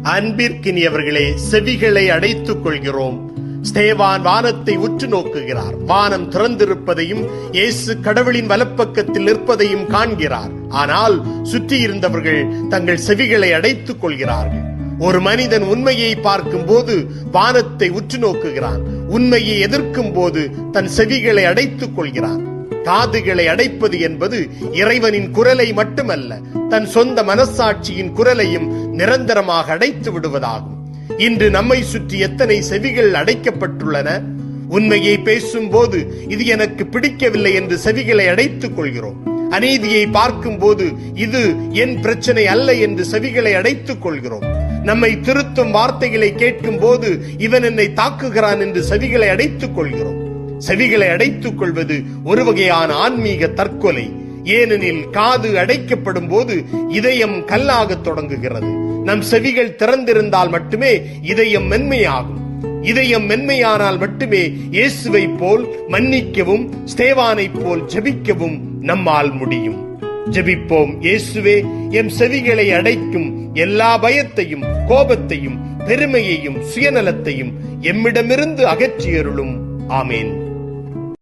அன்பிற்கினியவர்களே, செவிகளை அடைத்துக் கொள்கிறோம். ஸ்தேவான் வானத்தை உற்று நோக்குகிறார். வானம் திறந்திருப்பதையும் இயேசு கடவுளின் வலப்பக்கத்தில் நிற்பதையும் காண்கிறார். ஆனால் சுற்றி இருந்தவர்கள் தங்கள் செவிகளை அடைத்துக் கொள்கிறார்கள். ஒரு மனிதன் உண்மையை பார்க்கும் போது வானத்தை உற்று நோக்குகிறான். உண்மையை எதிர்க்கும் போது தன் செவிகளை அடைத்துக் கொள்கிறான். காதுகளை அடைப்பது என்பது இறைவனின் குரலை மட்டுமல்ல, தன் சொந்த மனசாட்சியின் குரலையும் நிரந்தரமாக அடைத்து விடுவதாகும். இன்று நம்மை சுற்றி எத்தனை செவிகள் அடைக்கப்பட்டுள்ளன. உண்மையை பேசும் போது இது எனக்கு பிடிக்கவில்லை என்று செவிகளை அடைத்துக் கொள்கிறோம். அநீதியை பார்க்கும் போது இது என் பிரச்சனை அல்ல என்று செவிகளை அடைத்துக் கொள்கிறோம். நம்மை திருத்தும் வார்த்தைகளை கேட்கும் போது இவன் என்னை தாக்குகிறான் என்று செவிகளை அடைத்துக் கொள்கிறோம். செவிகளை அடைத்துக் கொள்வது ஒரு வகையான ஆன்மீக தற்கொலை. ஏனெனில் காது அடைக்கப்படும் போது இதயம் கல்லாக தொடங்குகிறது. நம் செவிகள் திறந்திருந்தால் மட்டுமே இதயம் மென்மையாகும். இதயம் மென்மையானால் மட்டுமே இயேசுவை போல் மன்னிக்கவும் ஸ்தேவானை போல் ஜெபிக்கவும் நம்மால் முடியும். ஜெபிப்போம். இயேசுவே, எம் செவிகளை அடைக்கும் எல்லா பயத்தையும், கோபத்தையும், பெருமையையும், சுயநலத்தையும் எம்மிடமிருந்து அகற்றியருளும். ஆமேன்.